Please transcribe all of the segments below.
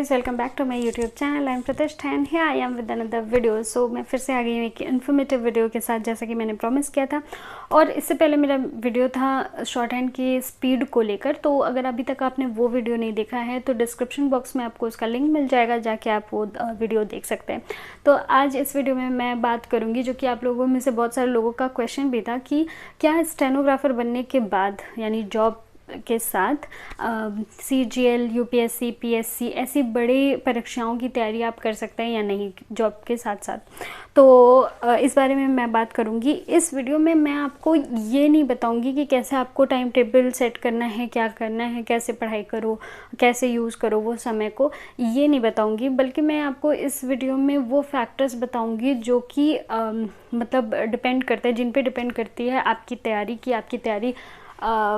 Guys, welcome back to my YouTube channel. I am Pratishtha and here I am with another video. So मैं फिर से आ गई हूँ एक इन्फॉर्मेटिव वीडियो के साथ, जैसा कि मैंने प्रॉमिस किया था। और इससे पहले मेरा वीडियो था शॉर्ट हैंड की स्पीड को लेकर। तो अगर अभी तक आपने वो वीडियो नहीं देखा है तो डिस्क्रिप्शन बॉक्स में आपको उसका लिंक मिल जाएगा, जाके आप वो वीडियो देख सकते हैं। तो आज इस वीडियो में मैं बात करूँगी, जो कि आप लोगों में से बहुत सारे लोगों का क्वेश्चन भी था, कि क्या स्टेनोग्राफर बनने के बाद यानी जॉब के साथ CGL, UPSC, PSC ऐसी बड़ी परीक्षाओं की तैयारी आप कर सकते हैं या नहीं जॉब के साथ साथ। तो इस बारे में मैं बात करूंगी इस वीडियो में। मैं आपको ये नहीं बताऊंगी कि कैसे आपको टाइम टेबल सेट करना है, क्या करना है, कैसे पढ़ाई करो, कैसे यूज़ करो वो समय को, ये नहीं बताऊंगी। बल्कि मैं आपको इस वीडियो में वो फैक्टर्स बताऊंगी जो कि मतलब डिपेंड करते हैं, जिन पे डिपेंड करती है आपकी तैयारी की आपकी तैयारी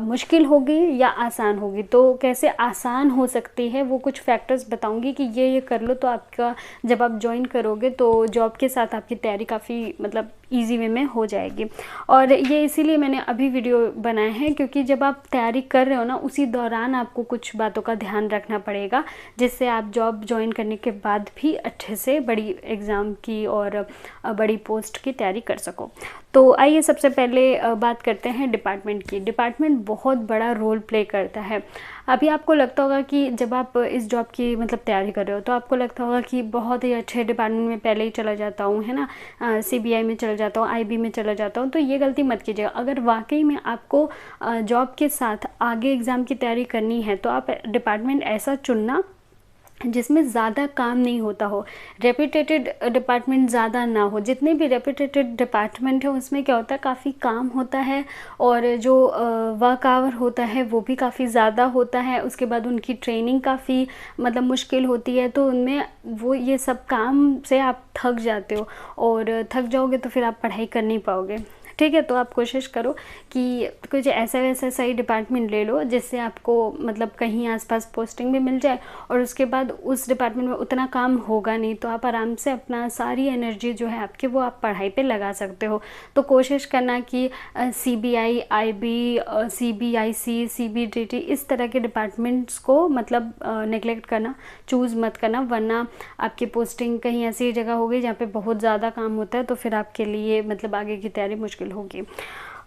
मुश्किल होगी या आसान होगी। तो कैसे आसान हो सकती है वो कुछ फैक्टर्स बताऊंगी कि ये कर लो तो आपका जब आप ज्वाइन करोगे तो जॉब के साथ आपकी तैयारी काफ़ी मतलब ईजी वे में हो जाएगी। और ये इसीलिए मैंने अभी वीडियो बनाया है क्योंकि जब आप तैयारी कर रहे हो ना, उसी दौरान आपको कुछ बातों का ध्यान रखना पड़ेगा, जिससे आप जॉब ज्वाइन करने के बाद भी अच्छे से बड़ी एग्ज़ाम की और बड़ी पोस्ट की तैयारी कर सको। तो आइए सबसे पहले बात करते हैं डिपार्टमेंट की। डिपार्टमेंट बहुत बड़ा रोल प्ले करता है। अभी आपको लगता होगा कि जब आप इस जॉब की मतलब तैयारी कर रहे हो तो आपको लगता होगा कि बहुत ही अच्छे डिपार्टमेंट में पहले ही चला जाता हूँ, है ना, CBI में चला जाता हूँ, IB में चला जाता हूँ। तो ये गलती मत कीजिएगा। अगर वाकई में आपको जॉब के साथ आगे एग्ज़ाम की तैयारी करनी है तो आप डिपार्टमेंट ऐसा चुनना जिसमें ज़्यादा काम नहीं होता हो, रेपिटेटेड डिपार्टमेंट ज़्यादा ना हो। जितने भी रेपिटेटेड डिपार्टमेंट है उसमें क्या होता है, काफ़ी काम होता है और जो वर्क आवर होता है वो भी काफ़ी ज़्यादा होता है। उसके बाद उनकी ट्रेनिंग काफ़ी मतलब मुश्किल होती है। तो उनमें वो ये सब काम से आप थक जाते हो और थक जाओगे तो फिर आप पढ़ाई कर नहीं पाओगे। ठीक है, तो आप कोशिश करो कि कुछ ऐसा वैसा सही डिपार्टमेंट ले लो जिससे आपको मतलब कहीं आसपास पोस्टिंग भी मिल जाए और उसके बाद उस डिपार्टमेंट में उतना काम होगा नहीं, तो आप आराम से अपना सारी एनर्जी जो है आपकी वो आप पढ़ाई पे लगा सकते हो। तो कोशिश करना कि CBI, IB, CBIC, CBDT इस तरह के डिपार्टमेंट्स को मतलब नेगलेक्ट करना, चूज़ मत करना, वरना आपकी पोस्टिंग कहीं ऐसी जगह होगी जहाँ पे बहुत ज़्यादा काम होता है तो फिर आपके लिए मतलब आगे की तैयारी मुश्किल होगी।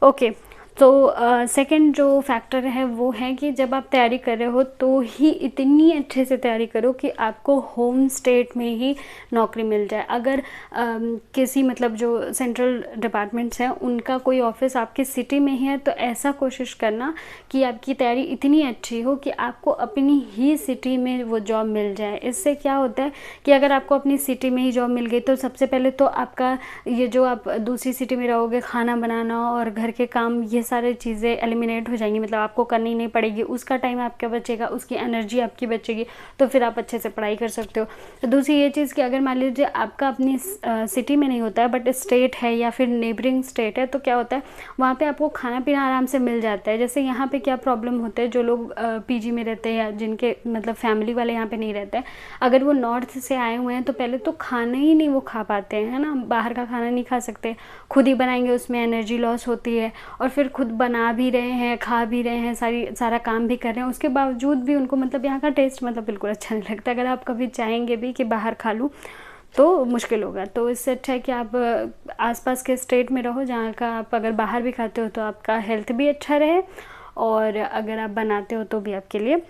ओके, तो सेकंड जो फैक्टर है वो है कि जब आप तैयारी कर रहे हो तो ही इतनी अच्छे से तैयारी करो कि आपको होम स्टेट में ही नौकरी मिल जाए। अगर किसी मतलब जो सेंट्रल डिपार्टमेंट्स हैं उनका कोई ऑफिस आपकी सिटी में ही है तो ऐसा कोशिश करना कि आपकी तैयारी इतनी अच्छी हो कि आपको अपनी ही सिटी में वो जॉब मिल जाए। इससे क्या होता है कि अगर आपको अपनी सिटी में ही जॉब मिल गई तो सबसे पहले तो आपका ये जो आप दूसरी सिटी में रहोगे, खाना बनाना और घर के काम, ये सारी चीज़ें एलिमिनेट हो जाएंगी, मतलब आपको करनी नहीं पड़ेगी। उसका टाइम आपका बचेगा, उसकी एनर्जी आपकी बचेगी, तो फिर आप अच्छे से पढ़ाई कर सकते हो। तो दूसरी ये चीज़ कि अगर मान लीजिए आपका अपनी सिटी में नहीं होता है बट स्टेट है या फिर नेबरिंग स्टेट है, तो क्या होता है वहाँ पे आपको खाना पीना आराम से मिल जाता है। जैसे यहाँ पे क्या प्रॉब्लम होता है, जो लोग PG में रहते हैं या जिनके मतलब फैमिली वाले यहाँ पे नहीं रहते हैं, अगर वो नॉर्थ से आए हुए हैं तो पहले तो खाना ही नहीं वो खा पाते हैं, है ना, बाहर का खाना नहीं खा सकते, खुद ही बनाएंगे, उसमें एनर्जी लॉस होती है। और फिर खुद बना भी रहे हैं, खा भी रहे हैं, सारा काम भी कर रहे हैं, उसके बावजूद भी उनको मतलब यहाँ का टेस्ट मतलब बिल्कुल अच्छा नहीं लगता। अगर आप कभी चाहेंगे भी कि बाहर खा लूँ तो मुश्किल होगा। तो इससे अच्छा है कि आप आसपास के स्टेट में रहो जहाँ का आप अगर बाहर भी खाते हो तो आपका हेल्थ भी अच्छा रहे और अगर आप बनाते हो तो भी आपके लिए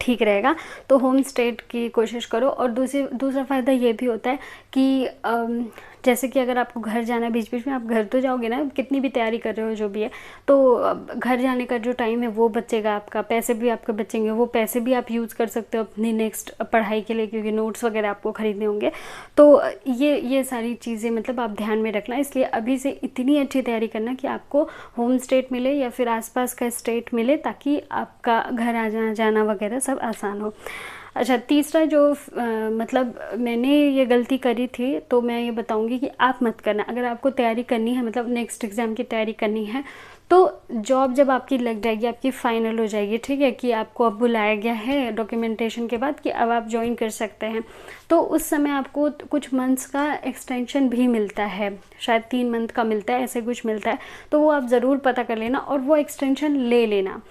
ठीक रहेगा। तो होम स्टेट की कोशिश करो। और दूसरा फ़ायदा ये भी होता है कि जैसे कि अगर आपको घर जाना है, बीच बीच में आप घर तो जाओगे ना, कितनी भी तैयारी कर रहे हो जो भी है, तो घर जाने का जो टाइम है वो बचेगा आपका, पैसे भी आपके बचेंगे। वो पैसे भी आप यूज़ कर सकते हो अपनी नेक्स्ट पढ़ाई के लिए, क्योंकि नोट्स वगैरह आपको ख़रीदने होंगे। तो ये सारी चीज़ें मतलब आप ध्यान में रखना। इसलिए अभी से इतनी अच्छी तैयारी करना कि आपको होम स्टेट मिले या फिर आसपास का स्टेट मिले, ताकि आपका घर आना जाना वगैरह सब आसान हो। अच्छा, तीसरा जो मतलब मैंने ये गलती करी थी तो मैं ये बताऊंगी कि आप मत करना। अगर आपको तैयारी करनी है, मतलब नेक्स्ट एग्ज़ाम की तैयारी करनी है, तो जॉब जब आपकी लग जाएगी, आपकी फ़ाइनल हो जाएगी, ठीक है, कि आपको अब बुलाया गया है डॉक्यूमेंटेशन के बाद कि अब आप ज्वाइन कर सकते हैं, तो उस समय आपको कुछ मंथ्स का एक्सटेंशन भी मिलता है, शायद 3 मंथ का मिलता है, ऐसे कुछ मिलता है। तो वो आप ज़रूर पता कर लेना और वो एक्सटेंशन ले लेना।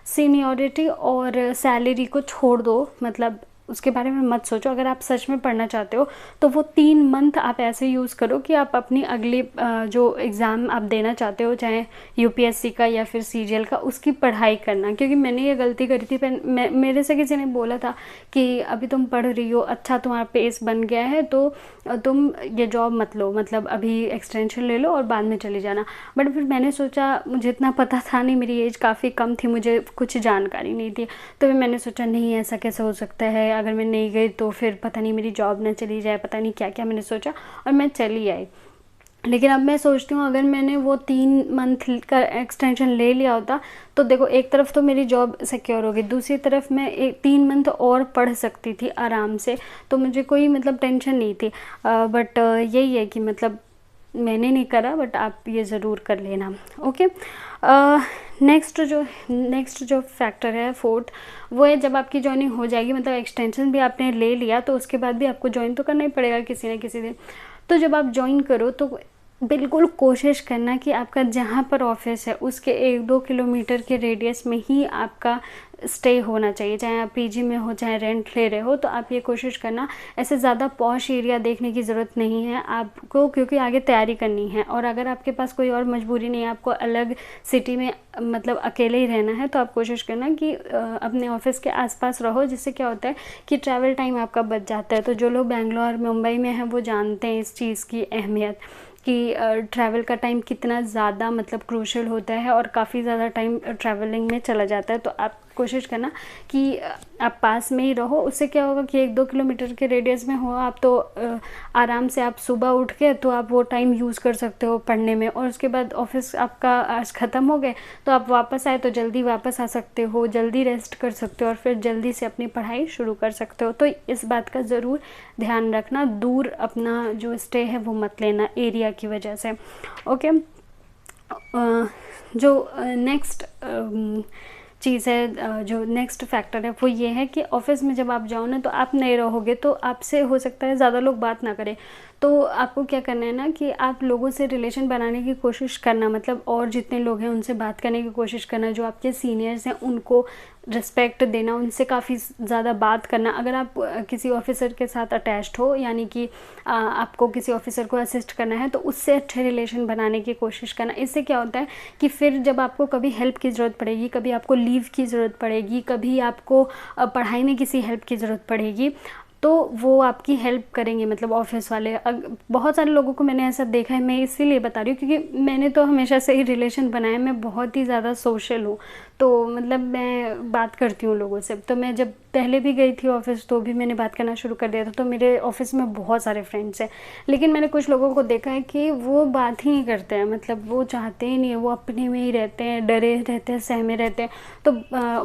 सीनियरिटी और सैलरी को छोड़ दो, मतलब उसके बारे में मत सोचो। अगर आप सच में पढ़ना चाहते हो तो वो 3 मंथ आप ऐसे यूज़ करो कि आप अपनी अगली जो एग्ज़ाम आप देना चाहते हो, चाहे यूपीएससी का या फिर सीजीएल का, उसकी पढ़ाई करना। क्योंकि मैंने ये गलती करी थी, मेरे से किसी ने बोला था कि अभी तुम पढ़ रही हो, अच्छा तुम्हारा पेस बन गया है तो तुम ये जॉब मत लो, मतलब अभी एक्सटेंशन ले लो और बाद में चली जाना। बट फिर मैंने सोचा, मुझे इतना पता था नहीं, मेरी एज काफ़ी कम थी, मुझे कुछ जानकारी नहीं थी, तो फिर मैंने सोचा नहीं ऐसा कैसे हो सकता है, अगर मैं नहीं गई तो फिर पता नहीं मेरी जॉब ना चली जाए, पता नहीं क्या क्या मैंने सोचा और मैं चली आई। लेकिन अब मैं सोचती हूँ अगर मैंने वो 3 मंथ का एक्सटेंशन ले लिया होता तो देखो, एक तरफ तो मेरी जॉब सिक्योर होगी, दूसरी तरफ मैं 3 मंथ और पढ़ सकती थी आराम से, तो मुझे कोई मतलब टेंशन नहीं थी। बट यही है कि मतलब मैंने नहीं करा, बट आप ये ज़रूर कर लेना। ओके। नेक्स्ट जो फैक्टर है 4th, वो है जब आपकी जॉइनिंग हो जाएगी, मतलब एक्सटेंशन भी आपने ले लिया तो उसके बाद भी आपको ज्वाइन तो करना ही पड़ेगा किसी न किसी दिन। तो जब आप ज्वाइन करो तो बिल्कुल कोशिश करना कि आपका जहाँ पर ऑफिस है उसके 1-2 किलोमीटर के रेडियस में ही आपका स्टे होना चाहिए, चाहे आप पीजी में हो चाहे रेंट ले रहे हो, तो आप ये कोशिश करना। ऐसे ज़्यादा पॉश एरिया देखने की ज़रूरत नहीं है आपको, क्योंकि आगे तैयारी करनी है। और अगर आपके पास कोई और मजबूरी नहीं है, आपको अलग सिटी में मतलब अकेले ही रहना है, तो आप कोशिश करना कि अपने ऑफिस के आसपास रहो, जिससे क्या होता है कि ट्रैवल टाइम आपका बच जाता है। तो जो लोग बेंगलोर मुंबई में हैं वो जानते हैं इस चीज़ की अहमियत कि ट्रैवल का टाइम कितना ज़्यादा मतलब क्रूशल होता है और काफ़ी ज़्यादा टाइम ट्रैवलिंग में चला जाता है। तो आप कोशिश करना कि आप पास में ही रहो। उससे क्या होगा कि 1-2 किलोमीटर के रेडियस में हो आप, तो आराम से आप सुबह उठ के तो आप वो टाइम यूज़ कर सकते हो पढ़ने में, और उसके बाद ऑफिस आपका आज ख़त्म हो गए तो आप वापस आए तो जल्दी वापस आ सकते हो, जल्दी रेस्ट कर सकते हो और फिर जल्दी से अपनी पढ़ाई शुरू कर सकते हो। तो इस बात का ज़रूर ध्यान रखना, दूर अपना जो स्टे है वो मत लेना एरिया की वजह से। ओके। जो नेक्स्ट चीज़ है, जो नेक्स्ट फैक्टर है वो ये है कि ऑफिस में जब आप जाओ ना तो आप नए रहोगे तो आपसे हो सकता है ज़्यादा लोग बात ना करें। तो आपको क्या करना है ना कि आप लोगों से रिलेशन बनाने की कोशिश करना, मतलब और जितने लोग हैं उनसे बात करने की कोशिश करना, जो आपके सीनियर्स हैं उनको रिस्पेक्ट देना, उनसे काफ़ी ज़्यादा बात करना। अगर आप किसी ऑफिसर के साथ अटैच्ड हो, यानी कि आपको किसी ऑफिसर को असिस्ट करना है, तो उससे अच्छे रिलेशन बनाने की कोशिश करना। इससे क्या होता है कि फिर जब आपको कभी हेल्प की ज़रूरत पड़ेगी, कभी आपको लीव की ज़रूरत पड़ेगी, कभी आपको पढ़ाई में किसी हेल्प की ज़रूरत पड़ेगी, तो वो आपकी हेल्प करेंगे, मतलब ऑफिस वाले। बहुत सारे लोगों को मैंने ऐसा देखा है, मैं इसीलिए बता रही हूँ क्योंकि मैंने तो हमेशा से ही रिलेशन बनाए, मैं बहुत ही ज़्यादा सोशल हूँ, तो मतलब मैं बात करती हूँ लोगों से। तो मैं जब पहले भी गई थी ऑफिस तो भी मैंने बात करना शुरू कर दिया था, तो मेरे ऑफिस में बहुत सारे फ्रेंड्स हैं। लेकिन मैंने कुछ लोगों को देखा है कि वो बात ही नहीं करते हैं, मतलब वो चाहते ही नहीं है, वो अपने में ही रहते हैं, डरे रहते हैं, सहमे रहते हैं। तो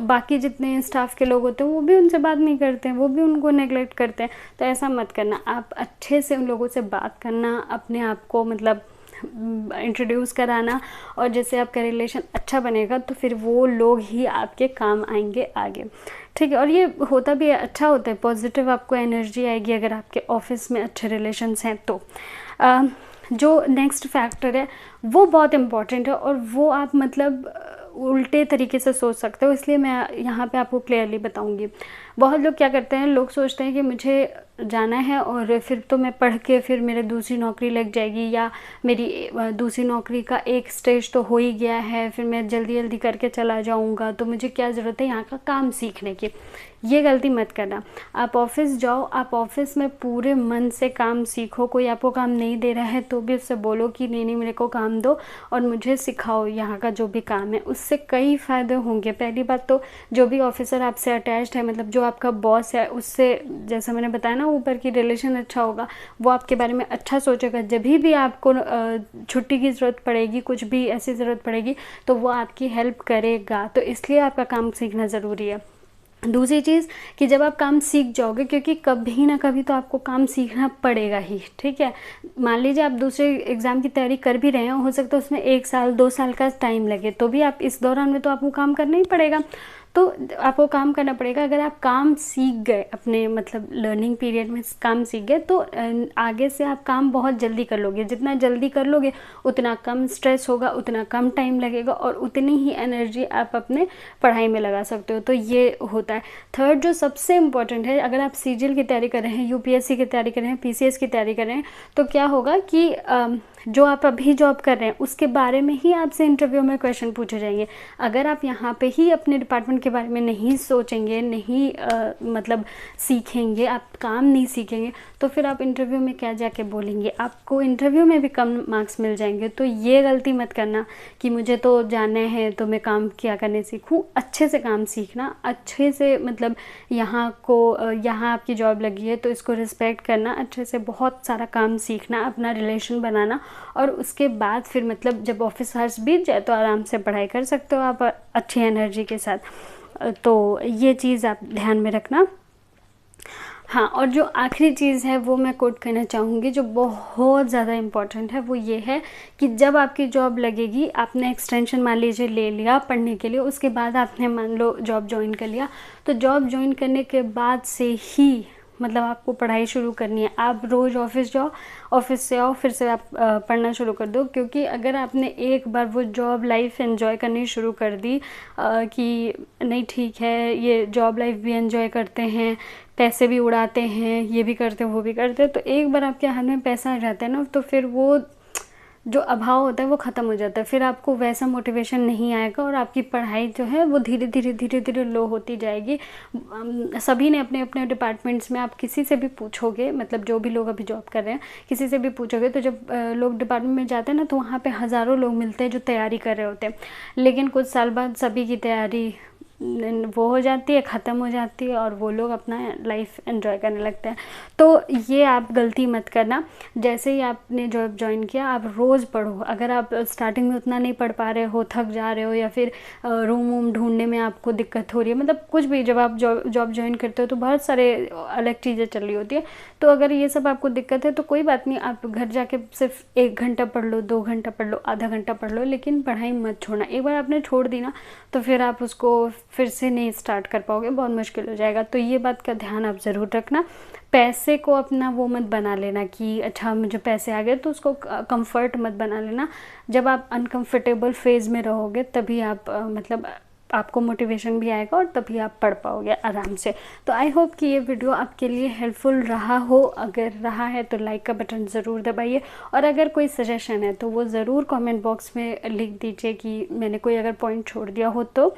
बाकी जितने स्टाफ के लोग होते हैं वो भी उनसे बात नहीं करते हैं, वो भी उनको नेगलेक्ट करते हैं। तो ऐसा मत करना, आप अच्छे से उन लोगों से बात करना, अपने आप को मतलब इंट्रोड्यूस कराना, और जैसे आपका रिलेशन अच्छा बनेगा तो फिर वो लोग ही आपके काम आएंगे आगे। ठीक है। और ये होता भी है, अच्छा होता है, पॉजिटिव आपको एनर्जी आएगी अगर आपके ऑफिस में अच्छे रिलेशंस हैं तो। जो नेक्स्ट फैक्टर है वो बहुत इम्पॉर्टेंट है और वो आप मतलब उल्टे तरीके से सोच सकते हो, इसलिए मैं यहाँ पे आपको क्लियरली बताऊँगी। बहुत लोग क्या करते हैं, लोग सोचते हैं कि मुझे जाना है और फिर तो मैं पढ़ के फिर मेरे दूसरी नौकरी लग जाएगी, या मेरी दूसरी नौकरी का एक स्टेज तो हो ही गया है, फिर मैं जल्दी जल्दी करके चला जाऊंगा, तो मुझे क्या ज़रूरत है यहाँ का काम सीखने की। ये गलती मत करना। आप ऑफिस जाओ, आप ऑफिस में पूरे मन से काम सीखो। कोई आपको काम नहीं दे रहा है तो भी उससे बोलो कि नहीं मेरे को काम दो और मुझे सिखाओ यहाँ का जो भी काम है। उससे कई फ़ायदे होंगे। पहली बात तो जो भी ऑफिसर आपसे अटैच्ड है, मतलब जो आपका बॉस है, उससे जैसा मैंने बताया ना ऊपर की रिलेशन अच्छा होगा, वो आपके बारे में अच्छा सोचेगा। जब भी आपको छुट्टी की ज़रूरत पड़ेगी, कुछ भी ऐसी ज़रूरत पड़ेगी, तो वो आपकी हेल्प करेगा। तो इसलिए आपका काम सीखना ज़रूरी है। दूसरी चीज़ कि जब आप काम सीख जाओगे, क्योंकि कभी ना कभी तो आपको काम सीखना पड़ेगा ही, ठीक है। मान लीजिए आप दूसरे एग्ज़ाम की तैयारी कर भी रहे हो सकता है उसमें 1 साल 2 साल का टाइम लगे, तो भी आप इस दौरान में तो आपको काम करना ही पड़ेगा। तो आपको काम करना पड़ेगा। अगर आप काम सीख गए अपने मतलब लर्निंग पीरियड में काम सीख गए तो आगे से आप काम बहुत जल्दी कर लोगे। जितना जल्दी कर लोगे उतना कम स्ट्रेस होगा, उतना कम टाइम लगेगा और उतनी ही एनर्जी आप अपने पढ़ाई में लगा सकते हो। तो ये होता है। थर्ड जो सबसे इम्पॉर्टेंट है, अगर आप सीजीएल की तैयारी कर रहे हैं, यूपीएससी की तैयारी कर रहे हैं, पीसीएस की तैयारी कर रहे हैं, तो क्या होगा कि जो आप अभी जॉब कर रहे हैं उसके बारे में ही आपसे इंटरव्यू में क्वेश्चन पूछे जाएंगे। अगर आप यहाँ पे ही अपने डिपार्टमेंट के बारे में नहीं सोचेंगे, नहीं मतलब सीखेंगे, आप काम नहीं सीखेंगे, तो फिर आप इंटरव्यू में क्या जाके बोलेंगे, आपको इंटरव्यू में भी कम मार्क्स मिल जाएंगे। तो ये गलती मत करना कि मुझे तो जानना है तो मैं काम क्या करने सीखूँ। अच्छे से काम सीखना, अच्छे से मतलब यहाँ आपकी जॉब लगी है तो इसको रिस्पेक्ट करना, अच्छे से बहुत सारा काम सीखना, अपना रिलेशन बनाना, और उसके बाद फिर मतलब जब ऑफिस आवर्स बीत जाए तो आराम से पढ़ाई कर सकते हो आप अच्छी एनर्जी के साथ। तो ये चीज़ आप ध्यान में रखना। हाँ, और जो आखिरी चीज़ है वो मैं कोट करना चाहूँगी जो बहुत ज़्यादा इम्पॉर्टेंट है, वो ये है कि जब आपकी जॉब लगेगी, आपने एक्सटेंशन मान लीजिए ले लिया पढ़ने के लिए, उसके बाद आपने मान लो जॉब ज्वाइन कर लिया, तो जॉब ज्वाइन करने के बाद से ही मतलब आपको पढ़ाई शुरू करनी है। आप रोज़ ऑफिस जाओ, ऑफिस से आओ, फिर से आप पढ़ना शुरू कर दो। क्योंकि अगर आपने एक बार वो जॉब लाइफ एंजॉय करनी शुरू कर दी कि नहीं ठीक है ये जॉब लाइफ भी एंजॉय करते हैं, पैसे भी उड़ाते हैं, ये भी करते हैं वो भी करते हैं, तो एक बार आपके हाथ में पैसा आ जाता है ना, तो फिर वो जो अभाव होता है वो ख़त्म हो जाता है। फिर आपको वैसा मोटिवेशन नहीं आएगा और आपकी पढ़ाई जो है वो धीरे धीरे लो होती जाएगी। सभी ने अपने अपने डिपार्टमेंट्स में, आप किसी से भी पूछोगे, मतलब जो भी लोग अभी जॉब कर रहे हैं, किसी से भी पूछोगे तो जब लोग डिपार्टमेंट में जाते हैं ना तो वहाँ पे हज़ारों लोग मिलते हैं जो तैयारी कर रहे होते हैं, लेकिन कुछ साल बाद सभी की तैयारी वो हो जाती है, ख़त्म हो जाती है और वो लोग अपना लाइफ एंजॉय करने लगते हैं। तो ये आप गलती मत करना। जैसे ही आपने जॉब ज्वाइन किया आप रोज़ पढ़ो। अगर आप स्टार्टिंग में उतना नहीं पढ़ पा रहे हो, थक जा रहे हो, या फिर रूम वूम ढूंढने में आपको दिक्कत हो रही है, मतलब कुछ भी, जब आप जॉब ज्वाइन करते हो तो बहुत सारे अलग चीज़ें चल रही होती है। तो अगर ये सब आपको दिक्कत है तो कोई बात नहीं, आप घर जाके सिर्फ 1 घंटा पढ़ लो, 2 घंटा पढ़ लो, आधा घंटा पढ़ लो, लेकिन पढ़ाई मत छोड़ना। एक बार आपने छोड़ दी ना तो फिर आप उसको फिर से नहीं स्टार्ट कर पाओगे, बहुत मुश्किल हो जाएगा। तो ये बात का ध्यान आप ज़रूर रखना। पैसे को अपना वो मत बना लेना कि अच्छा मुझे पैसे आ गए, तो उसको कंफर्ट मत बना लेना। जब आप अनकंफर्टेबल फेज़ में रहोगे तभी आप मतलब आपको मोटिवेशन भी आएगा और तभी आप पढ़ पाओगे आराम से। तो आई होप कि ये वीडियो आपके लिए हेल्पफुल रहा हो। अगर रहा है तो लाइक का बटन ज़रूर दबाइए, और अगर कोई सजेशन है तो वो ज़रूर कमेंट बॉक्स में लिख दीजिए कि मैंने कोई अगर पॉइंट छोड़ दिया हो तो।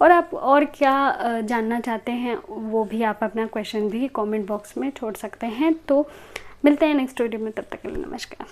और आप और क्या जानना चाहते हैं वो भी आप अपना क्वेश्चन भी कमेंट बॉक्स में छोड़ सकते हैं। तो मिलते हैं नेक्स्ट वीडियो में, तब तक के लिए नमस्कार।